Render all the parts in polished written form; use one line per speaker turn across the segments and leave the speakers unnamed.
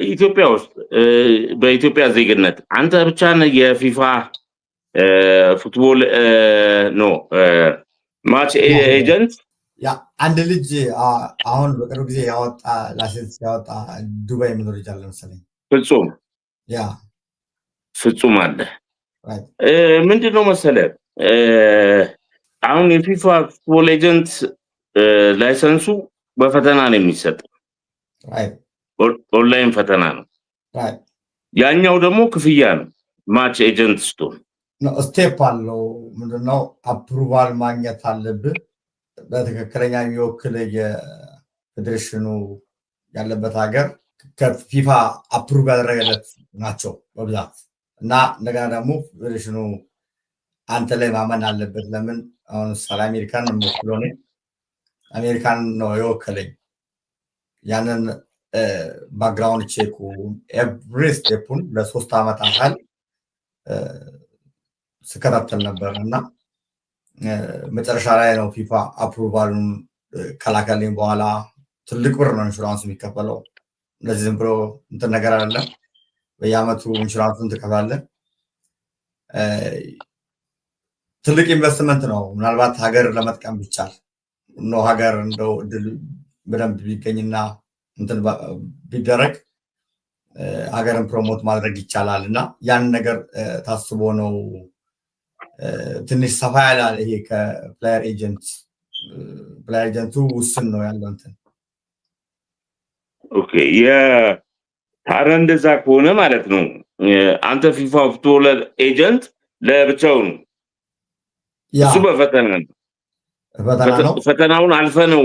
ኢትዮጵያ ውስጥ በኢትዮጵያ ዜግነት አንተ ብቻ ነህ የፊፋ ፉትቦል ኖ ማች ኤጀንት?
ያ አንድ ልጅ አሁን በቅርብ ጊዜ ያወጣ ላይሰንስ ያወጣ ዱባይ የሚኖር ልጅ አለ መሰለኝ።
ፍጹም
ያ
ፍጹም አለ።
ራይት
ምንድነው መሰለህ አሁን የፊፋ ፉትቦል ኤጀንት ላይሰንሱ በፈተና ነው የሚሰጠው።
ራይት
ኦንላይን ፈተና ነው።
ራይት
ያኛው ደግሞ ክፍያ ነው። ማች ኤጀንት ስትሆን
ስቴፕ አለው። ምንድነው አፕሩቫል ማግኘት አለብህ። በትክክለኛ የሚወክል የፌዴሬሽኑ ያለበት ሀገር ከፊፋ አፕሩቭ ያደረገለት ናቸው በብዛት እና እንደገና ደግሞ ፌዴሬሽኑ አንተ ላይ ማመን አለበት። ለምን አሁን ሳላ አሜሪካን ነው የምወክለው እኔ አሜሪካን ነው የወከለኝ። ያንን ባክግራውንድ ቼኩ ኤቭሪ ስቴፑን ለሶስት ዓመት ያህል ስከታተል ነበር እና መጨረሻ ላይ ነው ፊፋ አፕሩቫሉን ከላከልኝ በኋላ ትልቅ ብር ነው ኢንሹራንስ የሚከፈለው። እንደዚህ ዝም ብሎ እንትን ነገር አይደለም። በየአመቱ ኢንሹራንሱን ትከፍላለህ። ትልቅ ኢንቨስትመንት ነው። ምናልባት ሀገር ለመጥቀም ቢቻል ነው ሀገር እንደው እድል በደንብ ቢገኝና እንትን ቢደረግ ሀገርን ፕሮሞት ማድረግ ይቻላል እና ያን ነገር ታስቦ ነው ትንሽ ሰፋ ያለ ይሄ ከፕሌየር ኤጀንቱ ውስን ነው ያለው እንትን።
ኦኬ ታዲያ እንደዛ ከሆነ ማለት ነው አንተ ፊፋ ፉትቦል ኤጀንት ለብቻው ነው እሱ በፈተና ነው ፈተናውን አልፈ ነው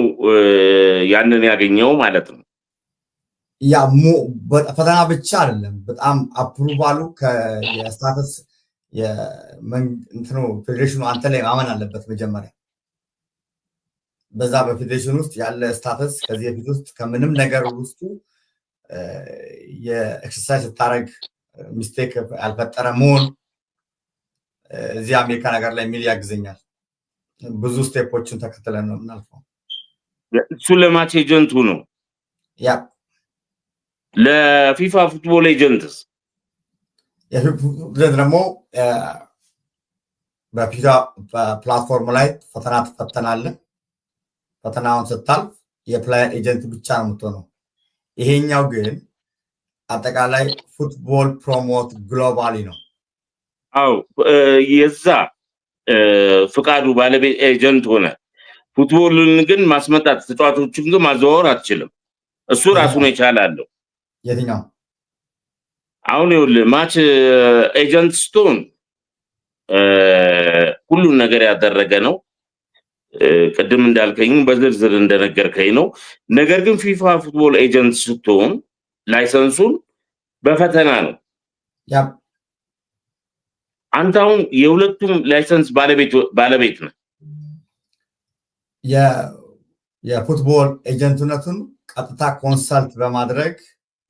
ያንን ያገኘው ማለት ነው።
ያ ፈተና ብቻ አይደለም፣ በጣም አፕሩቫሉ ከስታተስ የእንትኑ ፌዴሬሽኑ አንተ ላይ ማመን አለበት መጀመሪያ። በዛ በፌዴሬሽን ውስጥ ያለ ስታተስ ከዚህ በፊት ውስጥ ከምንም ነገር ውስጡ የኤክሰርሳይዝ ስታደርግ ሚስቴክ ያልፈጠረ መሆን እዚህ አሜሪካ ነገር ላይ የሚል ያግዘኛል። ብዙ ስቴፖችን ተከትለን ነው የምናልፈው።
እሱ ለማች ኤጀንቱ ነው።
ያ
ለፊፋ ፉትቦል ኤጀንትስ
ደግሞ በፊፋ ፕላትፎርም ላይ ፈተና ትፈተናለህ። ፈተናውን ስታልፍ የፕሌየር ኤጀንት ብቻ ነው የምትሆነው። ይሄኛው ግን አጠቃላይ ፉትቦል ፕሮሞት ግሎባሊ ነው።
አው የዛ ፍቃዱ ባለቤት ኤጀንት ሆነ ፉትቦልን ግን ማስመጣት ተጫዋቾችን ግን ማዘዋወር አትችልም። እሱ ራሱን ይቻላል።
የትኛው
አሁን ይኸውልህ ማች ኤጀንት ስቶን ሁሉን ነገር ያደረገ ነው። ቅድም እንዳልከኝ በዝርዝር እንደነገርከኝ ነው። ነገር ግን ፊፋ ፉትቦል ኤጀንት ስትሆን ላይሰንሱን በፈተና ነው።
ያ
አንተ አሁን የሁለቱም ላይሰንስ ባለቤት ነህ።
የፉትቦል ኤጀንትነቱን ቀጥታ ኮንሰልት በማድረግ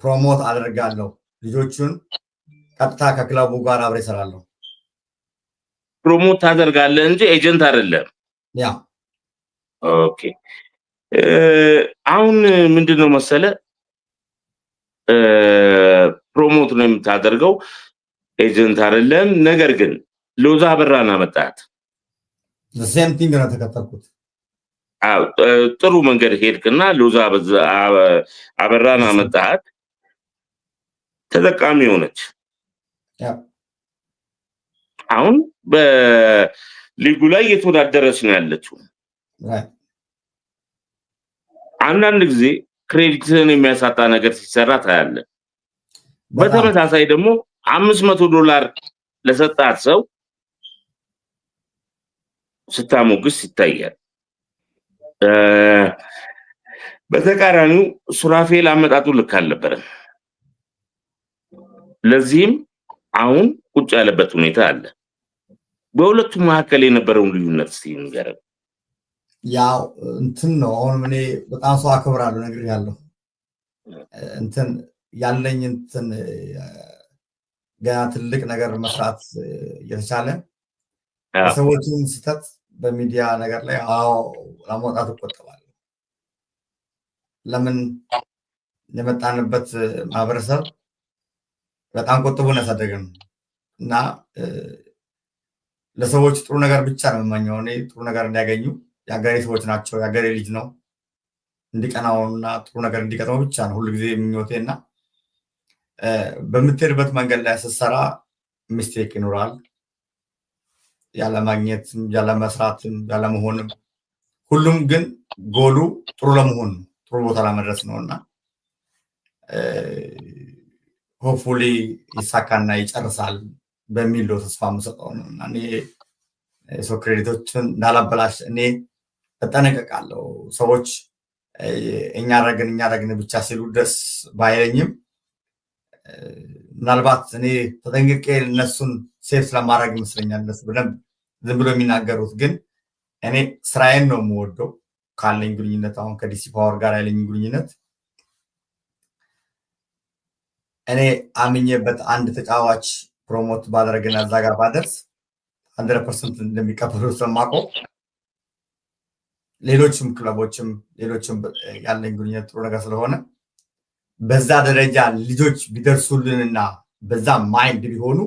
ፕሮሞት አደርጋለሁ። ልጆቹን ቀጥታ ከክለቡ ጋር አብሬ እሰራለሁ።
ፕሮሞት ታደርጋለህ እንጂ ኤጀንት አይደለም።
ያ
ኦኬ። አሁን ምንድነው መሰለ ፕሮሞት ነው የምታደርገው፣ ኤጀንት አይደለም። ነገር ግን ሎዛ አበራን አመጣት።
ሴም ቲንግ ነው ተከተልኩት።
ጥሩ መንገድ ሄድክና ሎዛ አበራን አመጣት፣ ተጠቃሚ ሆነች። አሁን በሊጉ ላይ እየተወዳደረች ነው ያለችው። አንዳንድ ጊዜ ክሬዲትን የሚያሳጣ ነገር ሲሰራ ታያለህ። በተመሳሳይ ደግሞ $500 ለሰጣት ሰው ስታሞግስ ይታያል። በተቃራኒው ሱራፌል አመጣጡ ልክ አልነበረም። ለዚህም አሁን ቁጭ ያለበት ሁኔታ አለ። በሁለቱም መካከል የነበረውን ልዩነት እስቲ ንገረን።
ያው እንትን ነው አሁን እኔ በጣም ሰው አክብራለሁ ነግሬያለሁ። እንትን ያለኝ እንትን ገና ትልቅ ነገር መስራት እየተቻለ ሰዎችን ስተት በሚዲያ ነገር ላይ ለማውጣት እቆጠባለሁ። ለምን የመጣንበት ማህበረሰብ በጣም ቆጥቦን ያሳደገን እና ለሰዎች ጥሩ ነገር ብቻ ነው የምመኘው። እኔ ጥሩ ነገር እንዲያገኙ የሀገሬ ሰዎች ናቸው፣ የሀገሬ ልጅ ነው እንዲቀናውና ጥሩ ነገር እንዲገጥመው ብቻ ነው ሁሉ ጊዜ ምኞቴ እና በምትሄድበት መንገድ ላይ ስትሰራ ሚስቴክ ይኖራል። ያለማግኘትም ያለመስራትም ያለመሆንም ሁሉም ግን ጎሉ ጥሩ ለመሆን ነው፣ ጥሩ ቦታ ለመድረስ ነው እና ሆፕፉሊ ይሳካና ይጨርሳል በሚል ነው ተስፋ የምሰጠው ነው እና እኔ ሰው ክሬዲቶችን እንዳላበላሽ እኔ እጠነቀቃለሁ። ሰዎች እኛ ረግን ብቻ ሲሉ ደስ ባይለኝም ምናልባት እኔ ተጠንቅቄ እነሱን ሴፍ ስለማድረግ ይመስለኛል እነሱ በደንብ ዝም ብሎ የሚናገሩት፣ ግን እኔ ስራዬን ነው የምወደው። ካለኝ ግንኙነት አሁን ከዲሲ ፓወር ጋር ያለኝ ግንኙነት እኔ አምኜበት አንድ ተጫዋች ፕሮሞት ባደረግና እዛ ጋር ባደርስ 100% እንደሚቀበሉ ስለማውቀው ሌሎችም ክለቦችም ሌሎችም ያለኝ ግንኙነት ጥሩ ነገር ስለሆነ በዛ ደረጃ ልጆች ቢደርሱልንና በዛ ማይንድ ቢሆኑ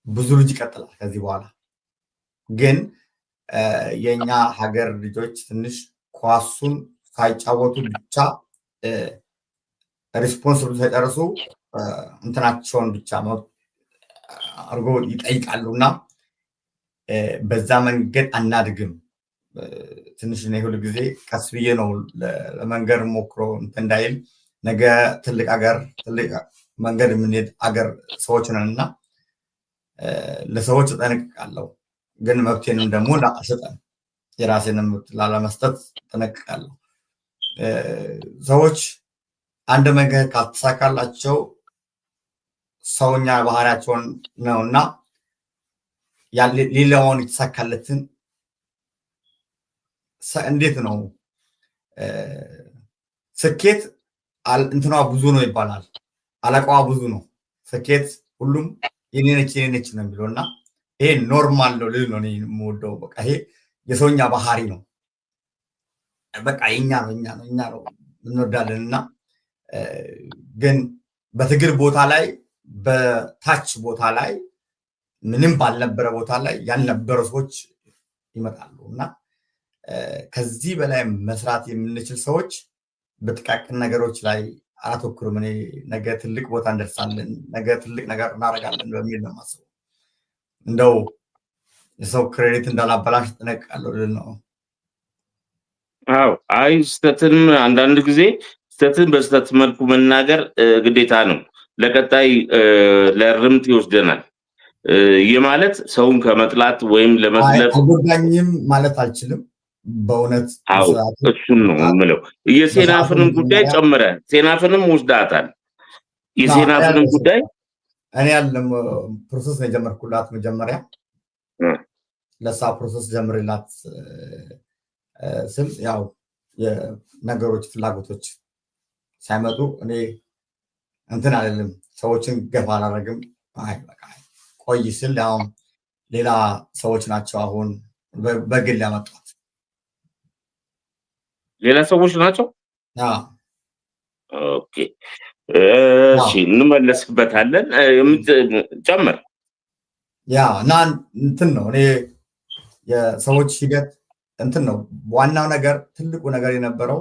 ብዙ ልጅ ይቀጥላል ከዚህ በኋላ። ግን የኛ ሀገር ልጆች ትንሽ ኳሱን ሳይጫወቱ ብቻ ሪስፖንሲብል ሳይጨርሱ እንትናቸውን ብቻ አርጎ ይጠይቃሉና በዛ መንገድ አናድግም። ትንሽ ነው ሁሉ ጊዜ ቀስ ብዬ ነው ለመንገር ሞክሮ እንዳይል ነገ ትልቅ መንገድ የምንሄድ አገር ሰዎች ነንና ለሰዎች እጠነቅቃለሁ። ግን መብቴንም ደግሞ አልሰጠም፣ የራሴንም ላለመስጠት እጠነቅቃለሁ። ሰዎች አንድ መንገድ ካልተሳካላቸው ሰውኛ ባህሪያቸውን ነውና ሌላውን የተሳካለትን እንዴት ነው ስኬት እንትኗ ብዙ ነው ይባላል፣ አለቃዋ ብዙ ነው። ስኬት ሁሉም የኔነች ነው የሚለውና ይሄ ኖርማል ነው ልል ነው እኔ የምወደው። በቃ ይሄ የሰውኛ ባህሪ ነው። በቃ የኛ ነው እንወዳለንና ግን በትግል ቦታ ላይ በታች ቦታ ላይ ምንም ባልነበረ ቦታ ላይ ያልነበረ ሰዎች ይመጣሉ እና ከዚህ በላይ መስራት የምንችል ሰዎች በጥቃቅን ነገሮች ላይ አላተኩርም። እኔ ነገ ትልቅ ቦታ እንደርሳለን፣ ነገ ትልቅ ነገር እናደርጋለን በሚል ነው የማስበው። እንደው የሰው ክሬዲት እንዳላበላሽ እጠነቀቃለሁ ልል ነው።
አዎ አይ ስተትን አንዳንድ ጊዜ ስተትን በስተት መልኩ መናገር ግዴታ ነው። ለቀጣይ ለርምት ይወስደናል። ይህ ማለት ሰውን ከመጥላት ወይም ለመዝለፍ
አልጎዳኝም ማለት አልችልም። በእውነት
እሱን ነው የምለው። የሴናፍንም ጉዳይ ጨምረ ሴናፍንም ወስዳታል። የሴናፍንም ጉዳይ
እኔ ያለም ፕሮሰስ ነው የጀመርኩላት። መጀመሪያ ለሳ ፕሮሰስ ጀምርላት ስል ያው የነገሮች ፍላጎቶች ሳይመጡ እኔ እንትን አይደለም ሰዎችን ገፋ አላደርግም። አይ በቃ ቆይ ስል ያው ሌላ ሰዎች ናቸው አሁን በግል ያመጣት
ሌላ ሰዎች ናቸው። ኦኬ እሺ እንመለስበታለን። ጨምር
ያ እና እንትን ነው እኔ የሰዎች ሂደት እንትን ነው ዋናው ነገር። ትልቁ ነገር የነበረው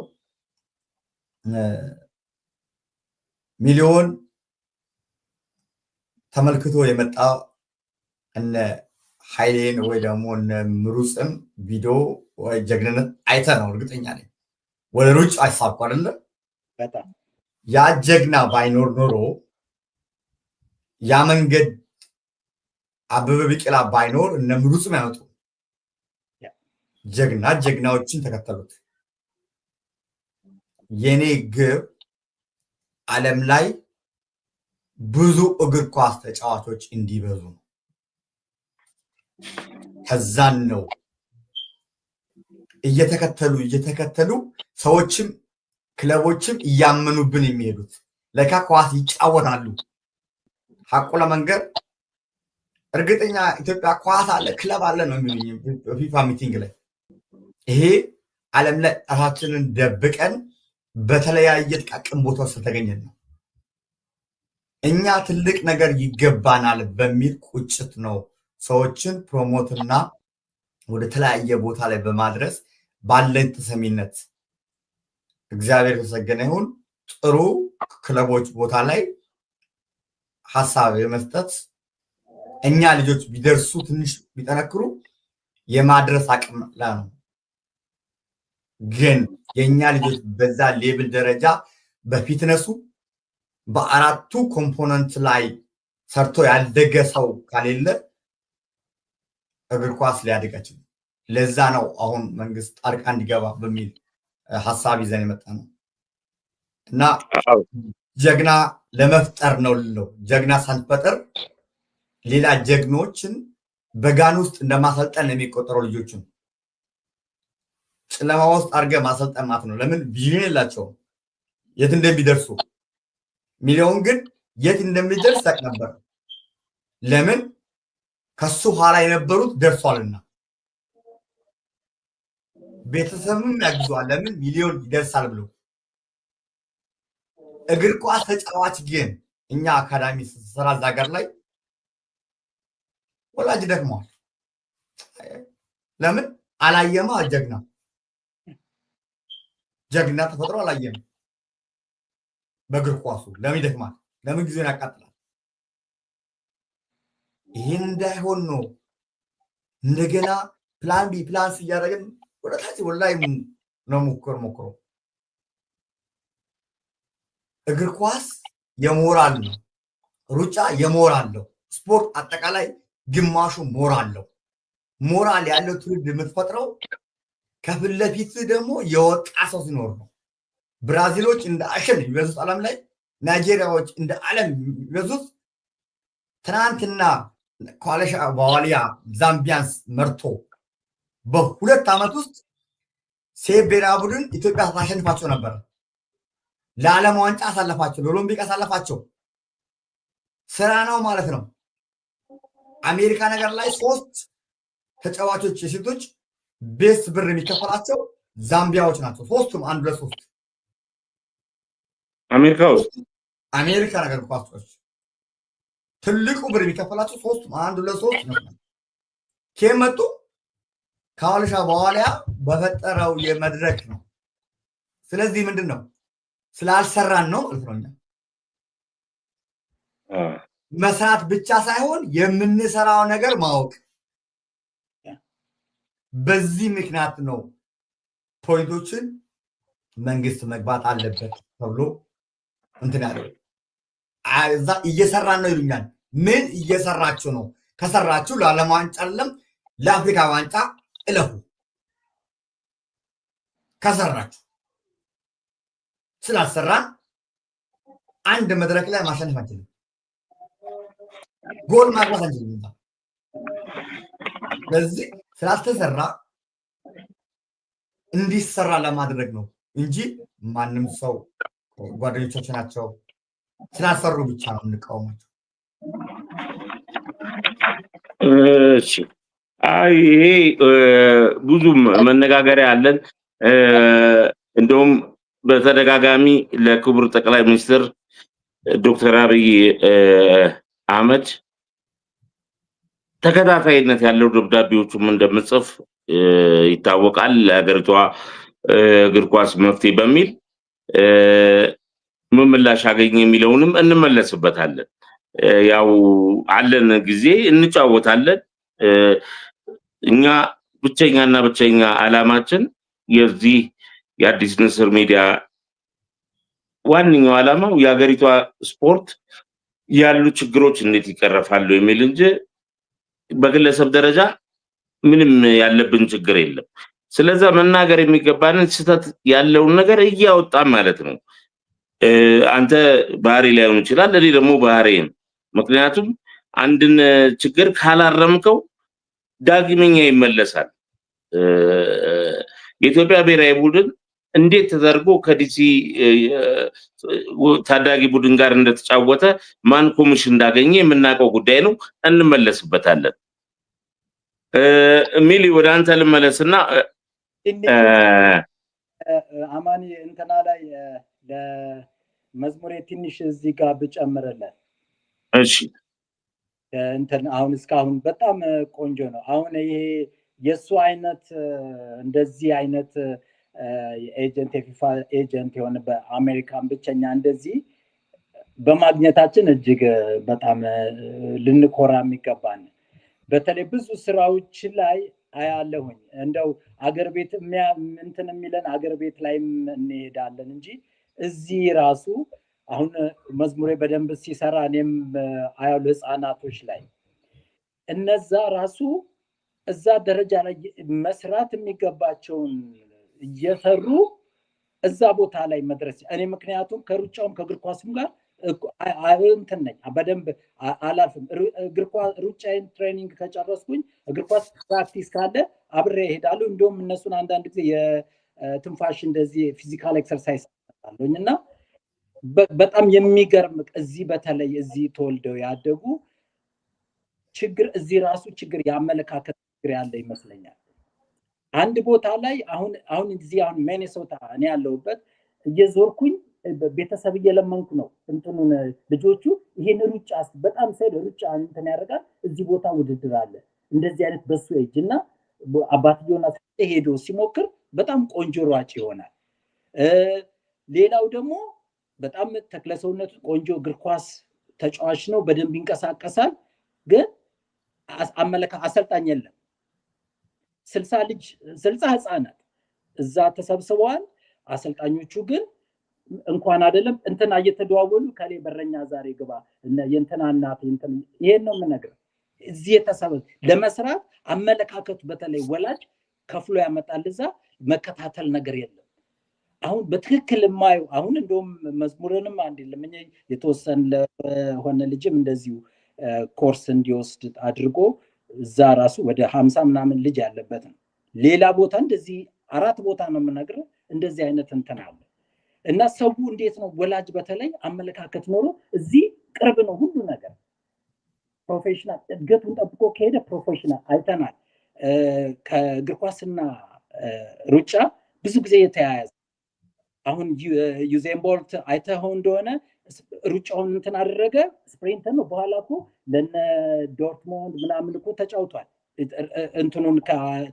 ሚሊዮን ተመልክቶ የመጣ እነ ኃይሌን ወይ ደግሞ እነ ምሩፅን ቪዲዮ ወይ ጀግንነት አይተ ነው እርግጠኛ ነኝ ወደ ሩጭ አይሳኩ አይደለ? ያ ጀግና ባይኖር ኖሮ ያ መንገድ አበበ ቢቂላ ባይኖር እነ ምሩፅም ያመጡ ጀግናዎችን ተከተሉት። የኔ ግብ ዓለም ላይ ብዙ እግር ኳስ ተጫዋቾች እንዲበዙ ነው። ከዛን ነው እየተከተሉ ሰዎችም ክለቦችም እያመኑብን የሚሄዱት። ለካ ኳስ ይጫወታሉ። ሐቁ ለመንገር እርግጠኛ ኢትዮጵያ ኳስ አለ ክለብ አለ ነው የሚሉኝ በፊፋ ሚቲንግ ላይ። ይሄ ዓለም ላይ ራሳችንን ደብቀን በተለያየ ጥቃቅን ቦታዎች ስለተገኘን ነው። እኛ ትልቅ ነገር ይገባናል በሚል ቁጭት ነው ሰዎችን ፕሮሞትና ወደ ተለያየ ቦታ ላይ በማድረስ ባለን ተሰሚነት እግዚአብሔር የተመሰገነ ይሁን ጥሩ ክለቦች ቦታ ላይ ሐሳብ የመስጠት እኛ ልጆች ቢደርሱ ትንሽ ቢጠነክሩ የማድረስ አቅም ላይ ነው። ግን የኛ ልጆች በዛ ሌብል ደረጃ በፊትነሱ በአራቱ ኮምፖነንት ላይ ሰርቶ ያልደገ ሰው ካሌለ እግር ኳስ ሊያድግ አይችልም። ለዛ ነው አሁን መንግስት ጣልቃ እንዲገባ በሚል ሐሳብ ይዘን የመጣ ነው እና ጀግና ለመፍጠር ነው ልለው ጀግና ሳንፈጥር ሌላ ጀግኖችን በጋን ውስጥ እንደማሰልጠን የሚቆጠረው ልጆችን ጨለማ ውስጥ አድርገህ ማሰልጠን ማለት ነው። ለምን ቪዥን የላቸውም የት እንደሚደርሱ ሚሊዮን ግን የት እንደሚደርስ ያውቅ ነበር። ለምን ከሱ ኋላ የነበሩት ደርሷልና ቤተሰብም ያግዟል። ለምን ሚሊዮን ይደርሳል ብሎ እግር ኳስ ተጫዋች ግን እኛ አካዳሚ ስራ ዛገር ላይ ወላጅ ደክሟል። ለምን አላየማ ጀግና ተፈጥሮ አላየም። በእግር ኳሱ ለምን ይደክማል? ለምን ጊዜን ያቃጥላል? ይህን እንዳይሆን ነው እንደገና ፕላን ቢ ፕላን ሲ እያደረግን ወደ ታች ወላሂ ነው ሞክሮ እግር ኳስ የሞራል ነው። ሩጫ የሞራል ነው። ስፖርት አጠቃላይ ግማሹ ሞራል ነው። ሞራል ያለው ትውልድ የምትፈጥረው ከፊት ለፊት ደግሞ የወጣ ሰው ሲኖር ነው። ብራዚሎች እንደ አሸን የሚበዙት ዓለም ላይ ናይጄሪያዎች እንደ ዓለም የሚበዙት ትናንትና ኳለሻ በዋሊያ ዛምቢያንስ መርቶ በሁለት ዓመት ውስጥ ሴት ብሔራዊ ቡድን ኢትዮጵያ ታሸንፋቸው ነበር። ለዓለም ዋንጫ አሳለፋቸው፣ ለኦሎምፒክ አሳለፋቸው። ስራ ነው ማለት ነው። አሜሪካ ነገር ላይ 3 ተጫዋቾች የሴቶች ቤስት ብር የሚከፈላቸው ዛምቢያዎች ናቸው። 3ቱም 1-3 አሜሪካ ነገር ኳሶች ትልቁ ብር የሚከፈላቸው 3ቱም 1-3 ነው። ከመጡ ካዋልሻ በኋላ በፈጠረው የመድረክ ነው። ስለዚህ ምንድነው ስላልሰራን ነው ማለት ነው። እኛ መስራት ብቻ ሳይሆን የምንሰራው ነገር ማወቅ በዚህ ምክንያት ነው ፖይንቶችን መንግስት መግባት አለበት ተብሎ እንትን ያለው እዛ እየሰራን ነው ይሉኛል። ምን እየሰራችሁ ነው? ከሰራችሁ ለዓለም ዋንጫ አይደለም ለአፍሪካ ዋንጫ እለፉ። ከሰራችሁ ስላልሰራን አንድ መድረክ ላይ ማሸነፍ አንችልም። ጎል ማግባት አንችልም። ስለዚህ ስላልተሰራ እንዲሰራ ለማድረግ ነው እንጂ ማንም ሰው ጓደኞቻችን ናቸው ስላልሰሩ ብቻ ነው እንቃወማቸው።
እሺ ይሄ ብዙም መነጋገሪያ አለን። እንደውም በተደጋጋሚ ለክቡር ጠቅላይ ሚኒስትር ዶክተር አብይ አህመድ ተከታታይነት ያለው ደብዳቤዎቹም እንደምጽፍ ይታወቃል። ለሀገሪቷ እግር ኳስ መፍትሄ በሚል ምላሽ አገኘ የሚለውንም እንመለስበታለን። ያው አለን ጊዜ እንጫወታለን። እኛ ብቸኛ ዓላማችን የዚህ የአዲስ ንስር ሚዲያ ዋነኛው ዓላማው የሀገሪቷ ስፖርት ያሉ ችግሮች እንዴት ይቀረፋሉ የሚል እንጂ በግለሰብ ደረጃ ምንም ያለብን ችግር የለም። ስለዛ መናገር የሚገባንን ስህተት ያለውን ነገር እያወጣ ማለት ነው። አንተ ባህሪ ላይሆን ይችላል፣ እኔ ደግሞ ባህሪን። ምክንያቱም አንድን ችግር ካላረምከው ዳግመኛ ይመለሳል። የኢትዮጵያ ብሔራዊ ቡድን እንዴት ተደርጎ ከዲሲ ታዳጊ ቡድን ጋር እንደተጫወተ ማን ኮሚሽን እንዳገኘ የምናውቀው ጉዳይ ነው። እንመለስበታለን። ሚሊ ወደ አንተ ልመለስና
አማኒ እንትና ላይ ለመዝሙሬ ትንሽ እዚህ ጋር ብጨምርለት
እሺ
እንትን አሁን እስካሁን በጣም ቆንጆ ነው። አሁን ይሄ የሱ አይነት እንደዚህ አይነት ኤጀንት የፊፋ ኤጀንት የሆነ በአሜሪካን ብቸኛ እንደዚህ በማግኘታችን እጅግ በጣም ልንኮራ የሚገባን። በተለይ ብዙ ስራዎች ላይ አያለሁኝ እንደው አገር ቤት እንትን የሚለን አገር ቤት ላይም እንሄዳለን እንጂ እዚህ ራሱ አሁን መዝሙሬ በደንብ ሲሰራ እኔም አያሉ ህፃናቶች ላይ እነዛ ራሱ እዛ ደረጃ ላይ መስራት የሚገባቸውን እየሰሩ እዛ ቦታ ላይ መድረስ እኔ ምክንያቱም ከሩጫውም ከእግር ኳስም ጋር እንትን ነኝ በደንብ አላልፍም። ሩጫዬን ትሬኒንግ ከጨረስኩኝ እግር ኳስ ፕራክቲስ ካለ አብሬ እሄዳለሁ። እንደውም እነሱን አንዳንድ ጊዜ የትንፋሽ እንደዚህ ፊዚካል ኤክሰርሳይዝ አለኝ እና በጣም የሚገርም እዚህ በተለይ እዚህ ተወልደው ያደጉ ችግር እዚህ ራሱ ችግር ያመለካከት ችግር ያለ ይመስለኛል። አንድ ቦታ ላይ አሁን እዚህ አሁን ሚኔሶታ እኔ ያለሁበት እየዞርኩኝ ቤተሰብ እየለመንኩ ነው እንትኑን ልጆቹ ይሄን ሩጫ በጣም ሳይድ ሩጫ እንትን ያደርጋል እዚህ ቦታ ውድድር አለ እንደዚህ አይነት በሱ ኤጅ እና አባትየውና ሄዶ ሲሞክር በጣም ቆንጆ ሯጭ ይሆናል። ሌላው ደግሞ በጣም ተክለሰውነቱ ቆንጆ እግር ኳስ ተጫዋች ነው፣ በደንብ ይንቀሳቀሳል። ግን አሰልጣኝ የለም። 60 ህፃናት እዛ ተሰብስበዋል። አሰልጣኞቹ ግን እንኳን አይደለም እንትና እየተደዋወሉ ከሌ በረኛ ዛሬ ግባ የእንትና እናት እንትን ይሄን ነው የምነግርህ። እዚህ የተሰበሰበ ለመስራት አመለካከቱ በተለይ ወላጅ ከፍሎ ያመጣል። እዛ መከታተል ነገር የለም። አሁን በትክክል የማየው አሁን እንደውም መዝሙርንም አንድ ለምን የተወሰነ ለሆነ ልጅም እንደዚሁ ኮርስ እንዲወስድ አድርጎ እዛ ራሱ ወደ 50 ምናምን ልጅ ያለበት ነው። ሌላ ቦታ እንደዚህ 4 ቦታ ነው የምነግርህ እንደዚህ አይነት እንትን አለ እና ሰው እንዴት ነው ወላጅ በተለይ አመለካከት ኖሮ እዚህ ቅርብ ነው ሁሉ ነገር ፕሮፌሽናል እድገቱን ጠብቆ ከሄደ ፕሮፌሽናል አይተናል። ከእግር ኳስና ሩጫ ብዙ ጊዜ የተያያዘ አሁን ዩዜን ቦልት አይተኸው እንደሆነ ሩጫውን እንትን አደረገ ስፕሪንተር ነው። በኋላ እኮ ለነ ዶርትሞንድ ምናምን እኮ ተጫውቷል። እንትኑን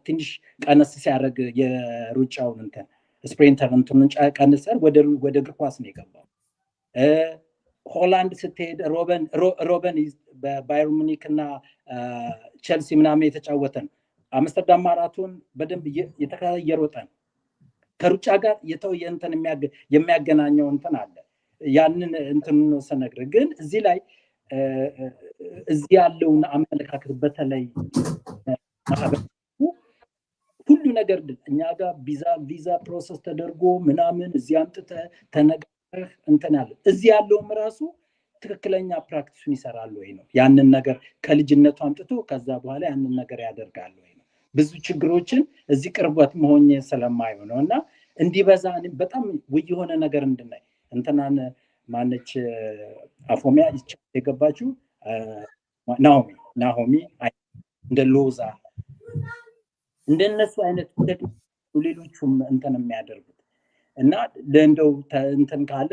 ትንሽ ቀነስ ሲያደርግ የሩጫውን እንትን ስፕሪንተር እንትኑን ቀንሰር ወደ እግር ኳስ ነው የገባው። ሆላንድ ስትሄድ ሮበን በባየር ሙኒክ እና ቸልሲ ምናምን የተጫወተን አምስተርዳም ማራቶን በደንብ የተከየሮጠ ከሩጫ ጋር የተወየ እንትን የሚያገናኘው እንትን አለ። ያንን እንትን ነው ስነግር ግን እዚህ ላይ እዚህ ያለውን አመለካከት በተለይ ሁሉ ነገር እኛ ጋር ቪዛ ፕሮሰስ ተደርጎ ምናምን እዚህ አምጥተህ ተነጋግረህ እንትን አለ። እዚህ ያለውም ራሱ ትክክለኛ ፕራክቲሱን ይሰራል ወይ ነው ያንን ነገር ከልጅነቱ አምጥቶ ከዛ በኋላ ያንን ነገር ያደርጋል ወይ ነው። ብዙ ችግሮችን እዚህ ቅርበት መሆን ስለማየው ነው እና እንዲበዛ በጣም ውይ የሆነ ነገር እንድናይ እንትናን ማነች አፎሚያ የገባችው ናሆሚ እንደ ሎዛ እንደነሱ አይነት ሌሎቹም እንትን የሚያደርጉት እና እንደው እንትን ካለ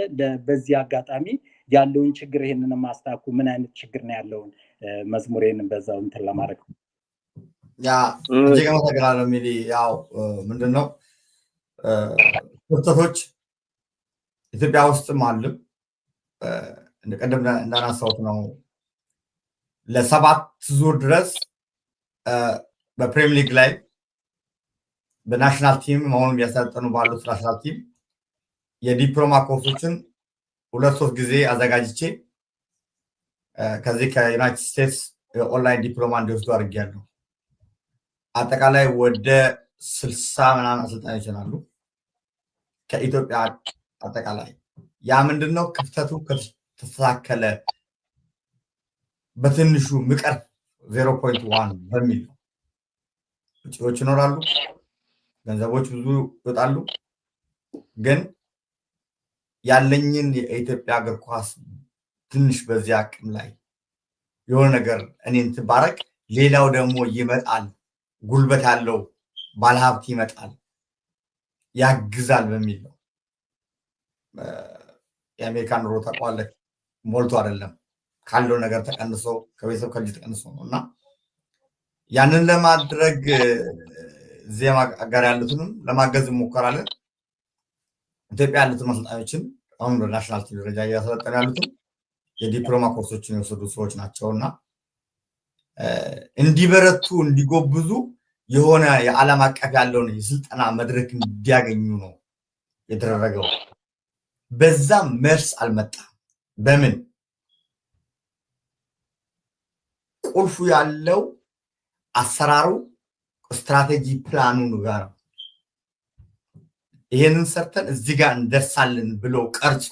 በዚህ አጋጣሚ ያለውን ችግር ይሄንን ማስታኩ ምን አይነት ችግር ነው ያለውን መዝሙሬን በዛው እንትን ለማድረግ
ያ እዚህ ጋር ተገራለው ሚሊ ያው ምንድነው ክፍተቶች ኢትዮጵያ ውስጥም አሉ። እንደቀደም እንዳናሳውት ነው ለ7 ዙር ድረስ በፕሪሚየር ሊግ ላይ በናሽናል ቲም መሆኑን ያሰለጠኑ ባሉት ናሽናል ቲም የዲፕሎማ ኮርሶችን 2-3 ጊዜ አዘጋጅቼ ከዚህ ከዩናይትድ ስቴትስ ኦንላይን ዲፕሎማ እንዲወስዱ አድርጌያለሁ። አጠቃላይ ወደ 60 ምናምን አሰልጣኞች አሉ ከኢትዮጵያ አጠቃላይ። ያ ምንድነው ክፍተቱ ከተስተካከለ በትንሹ ምቀር 0.1 በሚል ነው። ውጪዎች ይኖራሉ፣ ገንዘቦች ብዙ ይወጣሉ። ግን ያለኝን የኢትዮጵያ እግር ኳስ ትንሽ በዚህ አቅም ላይ የሆነ ነገር እኔን ትባረክ ሌላው ደግሞ ይመጣል፣ ጉልበት ያለው ባለሀብት ይመጣል። ያግዛል በሚል ነው። የአሜሪካን ኑሮ ታውቀዋለህ፣ ሞልቶ አይደለም ካለው ነገር ተቀንሶ ከቤተሰብ ከልጅ ተቀንሶ ነው እና ያንን ለማድረግ ዜማ ጋር ያሉትንም ለማገዝ እንሞክራለን። ኢትዮጵያ ያሉትን አሰልጣኞችን አሁን በናሽናል ቲም ደረጃ እያሰለጠኑ ያሉትን የዲፕሎማ ኮርሶችን የወሰዱ ሰዎች ናቸውና እንዲበረቱ እንዲጎብዙ የሆነ የዓለም አቀፍ ያለውን የስልጠና መድረክ እንዲያገኙ ነው የተደረገው። በዛም መልስ አልመጣም። በምን ቁልፉ ያለው አሰራሩ ስትራቴጂ ፕላኑ ጋር ይሄንን ሰርተን እዚህ ጋር እንደርሳለን ብሎ ቀርጾ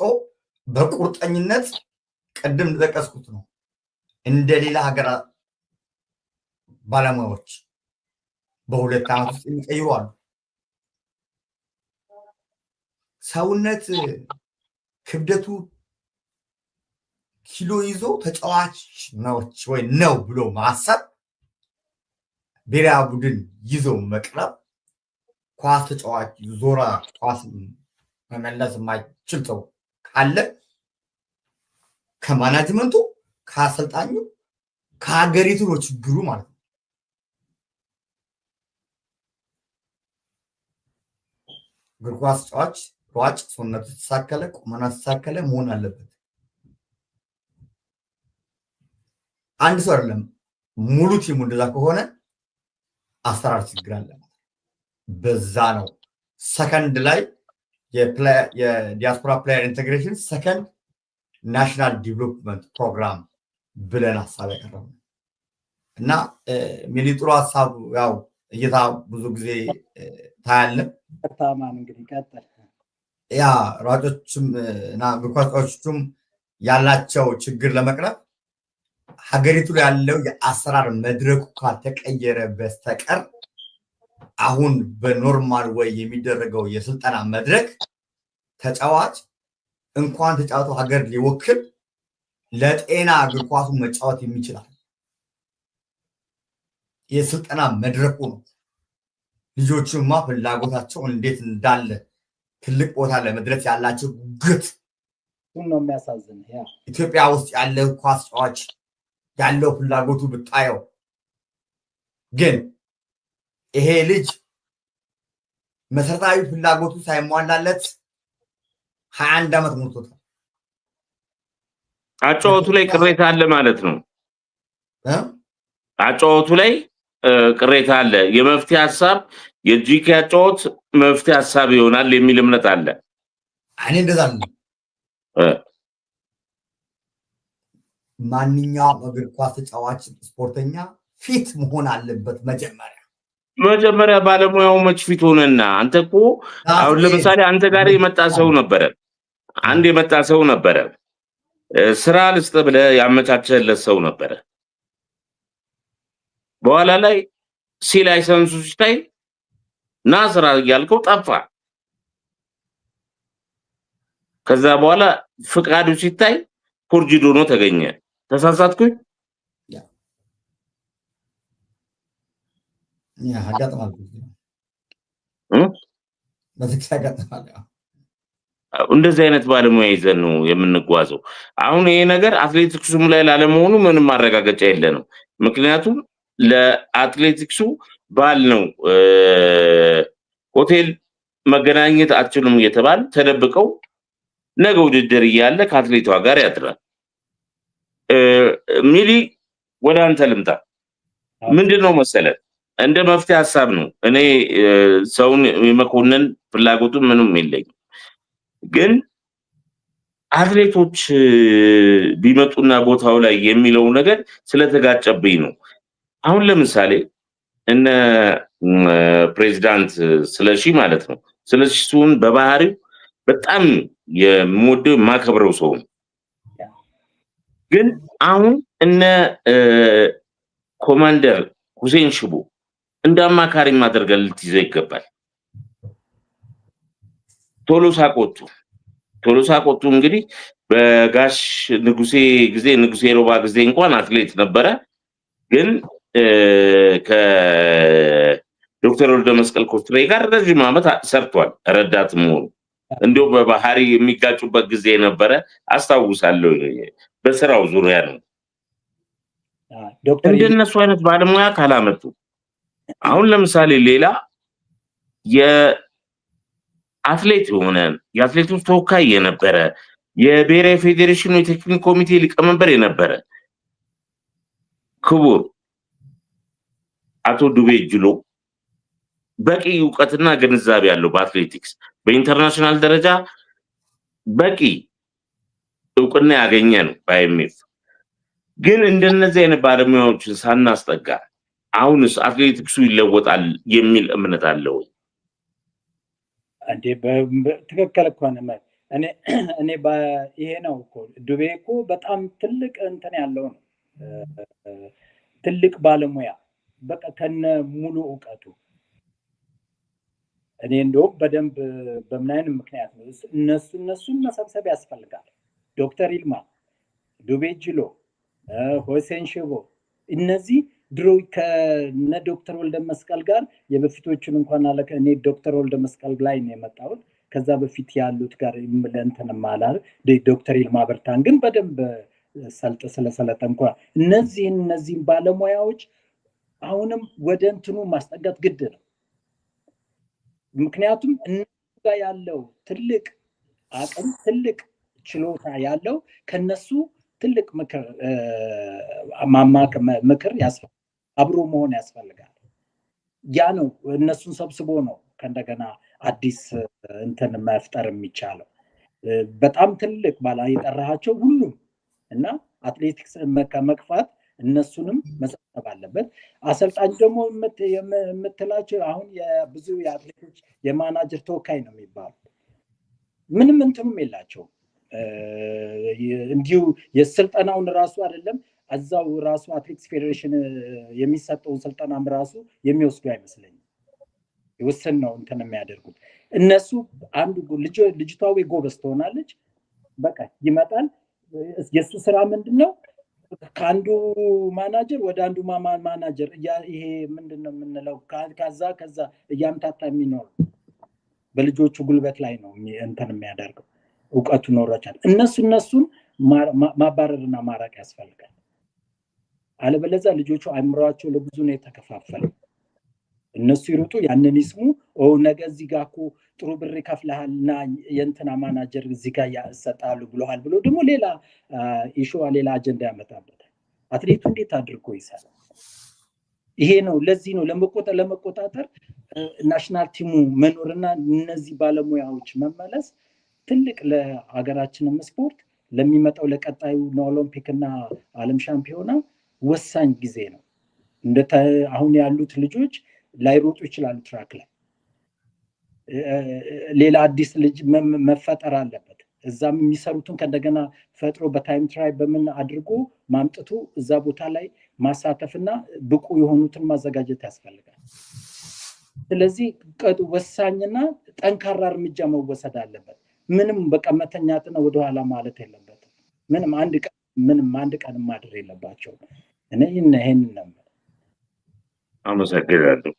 በቁርጠኝነት ቀደም ተጠቀስኩት ነው እንደሌላ ሀገር ባለሙያዎች በሁለት ዓመት ውስጥ የሚቀይሩ አሉ። ሰውነት ክብደቱ ኪሎ ይዞ ተጫዋች ነው ብሎ ማሰብ ብሔራዊ ቡድን ይዞ መቅረብ ኳስ ተጫዋች ዞራ ኳስ መመለስ የማይችል ሰው ካለ ከማናጅመንቱ ከአሰልጣኙ ከሀገሪቱ ነው ችግሩ ማለት ነው። እግር ኳስ ተጫዋች ሯጭ ሰውነቱ ተሳከለ ቁመና ተሳከለ መሆን አለበት። አንድ ሰው አይደለም ሙሉ ቲሙ እንደዛ ከሆነ አሰራር ችግር አለ። በዛ ነው ሰከንድ ላይ የዲያስፖራ ፕሌየር ኢንቴግሬሽን ሰከንድ ናሽናል ዲቨሎፕመንት ፕሮግራም ብለን ሀሳብ ያቀረብነው እና ሚሊ ጥሩ ሀሳብ ያው እይታ ብዙ ጊዜ ታያለ።
ታማን እንግዲህ ቀጥል።
ያ ሯጮችም እና እግር ኳስ ተጫዋቾችም ያላቸው ችግር ለመቅረፍ ሀገሪቱ ላይ ያለው የአሰራር መድረኩ ካልተቀየረ በስተቀር አሁን በኖርማል ወይ የሚደረገው የስልጠና መድረክ ተጫዋች እንኳን ተጫዋቱ ሀገር ሊወክል ለጤና እግር ኳሱን መጫወት የሚችላል የስልጠና መድረኩ ነው። ልጆቹማ ፍላጎታቸው እንዴት እንዳለ ትልቅ ቦታ ለመድረስ ያላቸው ጉጉት
ነው የሚያሳዝን።
ኢትዮጵያ ውስጥ ያለ ኳስ ተጫዋች ያለው ፍላጎቱ ብታየው ግን ይሄ ልጅ መሰረታዊ ፍላጎቱ ሳይሟላለት 21 ዓመት ሞልቶታል።
አጫወቱ ላይ ቅሬታ አለ ማለት ነው። አጫወቱ ላይ ቅሬታ አለ። የመፍትሄ ሀሳብ የጂኬ አጫወት መፍትሄ ሀሳብ ይሆናል የሚል እምነት አለ።
እኔ እንደዛ ነው። ማንኛውም እግር ኳስ ተጫዋች ስፖርተኛ ፊት መሆን አለበት። መጀመሪያ ባለሙያው መች ፊት ሆነና አንተ እኮ አሁን ለምሳሌ አንተ ጋር የመጣ ሰው ነበረ፣ አንድ የመጣ ሰው ነበረ፣ ስራ ልስጥ ብለህ ያመቻቸለት ሰው ነበረ። በኋላ ላይ ላይሰንሱ ሲታይ ና ስራ እያልከው ጠፋ። ከዛ በኋላ ፍቃዱ ሲታይ ፎርጅድ ሆኖ ተገኘ። ተሳሳትኩኝ? ያ አጋጥማል።
እንደዚህ አይነት ባለሙያ ይዘን ነው የምንጓዘው። አሁን ይሄ ነገር አትሌቲክሱም ላይ ላለመሆኑ ምንም ማረጋገጫ የለንም። ምክንያቱም ለአትሌቲክሱ ባል ነው ሆቴል መገናኘት አትችሉም እየተባለ ተደብቀው ነገ ውድድር እያለ ከአትሌቷ ጋር ያድራል። ሚሊ ወደ አንተ ልምጣ። ምንድነው መሰለህ እንደ መፍትሄ ሀሳብ ነው። እኔ ሰውን የመኮንን ፍላጎቱ ምንም የለኝም፣ ግን አትሌቶች ቢመጡና ቦታው ላይ የሚለው ነገር ስለተጋጨብኝ ነው። አሁን ለምሳሌ እነ ፕሬዚዳንት ስለሺ ማለት ነው። ስለሺ ሲሆን በባህሪው በጣም የምወደው የማከብረው ሰው ነው። ግን አሁን እነ ኮማንደር ሁሴን ሽቦ እንደ አማካሪ ማድረግ ልትይዘው ይገባል። ቶሎሳ ቆጡ እንግዲህ በጋሽ ንጉሴ ጊዜ ንጉሴ ሮባ ጊዜ እንኳን አትሌት ነበረ። ግን ዶክተር ወልደ መስቀል ኮስትሬ ጋር ረጅም ዓመት ሰርቷል ረዳት መሆኑ እንዲሁ በባህሪ የሚጋጩበት ጊዜ ነበረ አስታውሳለሁ በስራው ዙሪያ ነው
ዶክተር
እንደነሱ አይነት ባለሙያ ካላመጡ አሁን ለምሳሌ ሌላ የአትሌት ሆነ የአትሌቶች ተወካይ የነበረ የብሔራዊ ፌዴሬሽኑ የቴክኒክ ኮሚቴ ሊቀመንበር የነበረ ክቡር አቶ ዱቤ ጅሎ በቂ ዕውቀትና ግንዛቤ ያለው በአትሌቲክስ በኢንተርናሽናል ደረጃ በቂ ዕውቅና ያገኘ ነው በአይኤምኤፍ ግን እንደነዚህ አይነት ባለሙያዎችን ሳናስጠጋ አሁንስ አትሌቲክሱ ይለወጣል የሚል እምነት አለው
እንዴ በትክክል እኮ ነው እኔ ይሄ ነው እኮ ዱቤ እኮ በጣም ትልቅ እንትን ያለው ነው ትልቅ ባለሙያ በቃ ከነ ሙሉ ዕውቀቱ እኔ እንደውም በደንብ በምን አይነት ምክንያት ነው እነሱን መሰብሰብ ያስፈልጋል ዶክተር ይልማ ዱቤ ጅሎ ሆሴን ሽቦ እነዚህ ድሮ ከነ ዶክተር ወልደ መስቀል ጋር የበፊቶቹን እንኳን አለ እኔ ዶክተር ወልደ መስቀል ላይ ነው የመጣሁት ከዛ በፊት ያሉት ጋር እንትን ማላል ዶክተር ይልማ በርታን ግን በደንብ ስለሰለጠንኩ እነዚህን ባለሙያዎች አሁንም ወደ እንትኑ ማስጠጋት ግድ ነው ምክንያቱም እነሱ ጋር ያለው ትልቅ አቅም ትልቅ ችሎታ ያለው ከነሱ ትልቅ ምክር ያስፈልጋል አብሮ መሆን ያስፈልጋል ያ ነው እነሱን ሰብስቦ ነው ከእንደገና አዲስ እንትን መፍጠር የሚቻለው በጣም ትልቅ ባላ የጠራሃቸው ሁሉም እና አትሌቲክስ መክፋት እነሱንም መሰብሰብ አለበት አሰልጣኝ ደግሞ የምትላቸው አሁን የብዙ የአትሌቶች የማናጀር ተወካይ ነው የሚባሉት ምንም እንትኑም የላቸውም እንዲሁ የስልጠናውን ራሱ አይደለም እዛው ራሱ አትሌቲክስ ፌዴሬሽን የሚሰጠው ስልጠናም ራሱ የሚወስዱ አይመስለኝም ይወሰን ነው እንትን የሚያደርጉት እነሱ አንዱ ልጅቷ ወይ ጎበዝ ትሆናለች በቃ ይመጣል የሱ ስራ ምንድነው ከአንዱ ማናጀር ወደ አንዱ ማናጀር ይሄ ምንድነው የምንለው ከዛ እያምታታ የሚኖር በልጆቹ ጉልበት ላይ ነው እንትን የሚያደርገው ዕውቀቱ ኖሮቻል እነሱን ማባረርና ማራቅ ያስፈልጋል አለበለዚያ ልጆቹ አእምሯቸው ለብዙ ነው የተከፋፈለው እነሱ ይሩጡ ያንን ይስሙ ነገ እዚህ ጋር እኮ ጥሩ ብር ይከፍልሃልና የእንትና ማናጀር እዚህ ጋር ያሰጣሉ ብለዋል ብሎ ደግሞ ሌላ ሌላ አጀንዳ ያመጣበታል አትሌቱ እንዴት አድርጎ ይሰራል ይሄ ነው ለዚህ ነው ለመቆጣጠር ናሽናል ቲሙ መኖርና እነዚህ ባለሙያዎች መመለስ ትልቅ ለሀገራችንም ስፖርት ለሚመጣው ለቀጣዩ ኦሎምፒክና ዓለም ሻምፒዮና ወሳኝ ጊዜ ነው አሁን ያሉት ልጆች ላይሮጡ ይችላሉ ትራክ ላይ ሌላ አዲስ ልጅ መፈጠር አለበት እዛም የሚሰሩትን ከእንደገና ፈጥሮ በታይም ትራይ በምን አድርጎ ማምጥቶ እዛ ቦታ ላይ ማሳተፍና ብቁ የሆኑትን ማዘጋጀት ያስፈልጋል ስለዚህ ወሳኝና ጠንካራ እርምጃ መወሰድ አለበት ምንም በቃ መተኛትና ወደ ኋላ ማለት የለበትም ምንም አንድ ቀን ማድረግ የለባቸው እኔ ይሄን ነው
አመሰግናለሁ